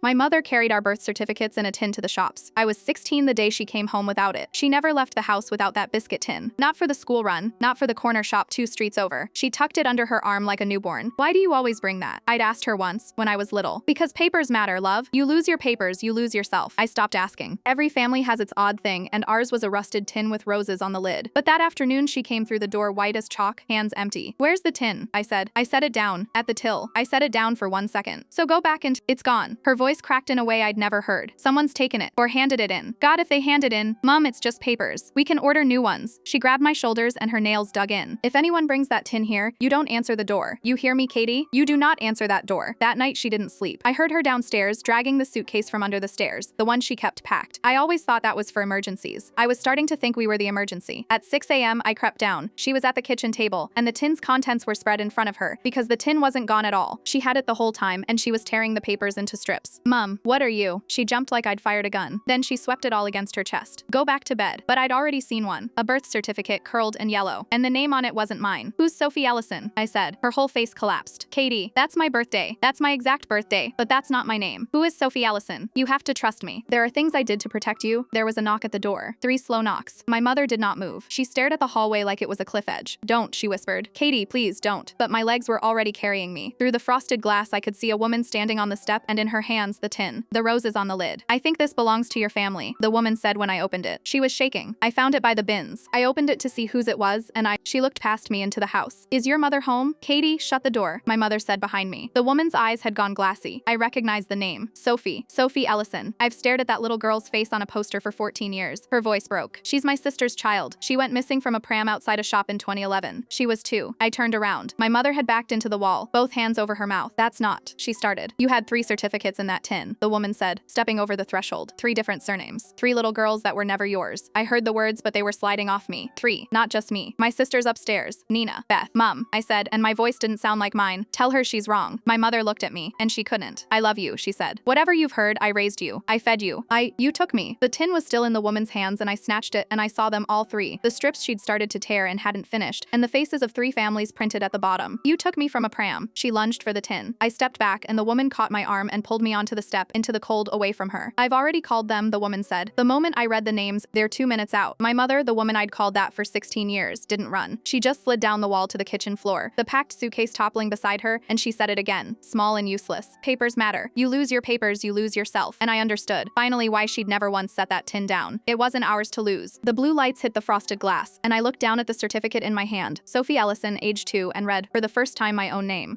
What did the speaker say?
My mother carried our birth certificates in a tin to the shops. I was 16 the day she came home without it. She never left the house without that biscuit tin. Not for the school run, not for the corner shop 2 streets over. She tucked it under her arm like a newborn. Why do you always bring that? I'd asked her once, when I was little. Because papers matter, love. You lose your papers, you lose yourself. I stopped asking. Every family has its odd thing, and ours was a rusted tin with roses on the lid. But that afternoon she came through the door white as chalk, hands empty. Where's the tin? I said. I set it down, at the till. I set it down for 1 second. So go back and it's gone. Her voice cracked in a way I'd never heard. Someone's taken it, or handed it in. God, if they hand it in, Mom, it's just papers. We can order new ones. She grabbed my shoulders and her nails dug in. If anyone brings that tin here, you don't answer the door. You hear me, Katie? You do not answer that door. That night she didn't sleep. I heard her downstairs, dragging the suitcase from under the stairs, the one she kept packed. I always thought that was for emergencies. I was starting to think we were the emergency. At 6 a.m. I crept down. She was at the kitchen table, and the tin's contents were spread in front of her, because the tin wasn't gone at all. She had it the whole time, and she was tearing the papers into strips. Mom, what are you? She jumped like I'd fired a gun. Then she swept it all against her chest. Go back to bed. But I'd already seen one. A birth certificate, curled and yellow. And the name on it wasn't mine. Who's Sophie Ellison? I said. Her whole face collapsed. Katie, that's my birthday. That's my exact birthday. But that's not my name. Who is Sophie Ellison? You have to trust me. There are things I did to protect you. There was a knock at the door. 3 slow knocks. My mother did not move. She stared at the hallway like it was a cliff edge. Don't, she whispered. Katie, please don't. But my legs were already carrying me. Through the frosted glass, I could see a woman standing on the step and in her hands the tin. The roses on the lid. I think this belongs to your family, the woman said when I opened it. She was shaking. I found it by the bins. I opened it to see whose it was, and she looked past me into the house. Is your mother home? Katie, shut the door, my mother said behind me. The woman's eyes had gone glassy. I recognized the name. Sophie. Sophie Ellison. I've stared at that little girl's face on a poster for 14 years. Her voice broke. She's my sister's child. She went missing from a pram outside a shop in 2011. She was 2. I turned around. My mother had backed into the wall, both hands over her mouth. That's not, she started. You had 3 certificates in that tin, the woman said, stepping over the threshold. 3 different surnames. 3 little girls that were never yours. I heard the words, but they were sliding off me. 3, not just me. My sister's upstairs. Nina. Beth. Mom, I said, and my voice didn't sound like mine. Tell her she's wrong. My mother looked at me, and she couldn't. I love you, she said. Whatever you've heard, I raised you. I fed you. You took me. The tin was still in the woman's hands, and I snatched it, and I saw them all 3. The strips she'd started to tear and hadn't finished, and the faces of 3 families printed at the bottom. You took me from a pram. She lunged for the tin. I stepped back, and the woman caught my arm and pulled me onto the step, into the cold away from her. I've already called them, the woman said. The moment I read the names, they're 2 minutes out. My mother, the woman I'd called that for 16 years, didn't run. She just slid down the wall to the kitchen floor, the packed suitcase toppling beside her, and she said it again, small and useless. Papers matter. You lose your papers, you lose yourself. And I understood, finally, why she'd never once set that tin down. It wasn't ours to lose. The blue lights hit the frosted glass, and I looked down at the certificate in my hand, Sophie Ellison, age 2, and read, for the first time, my own name.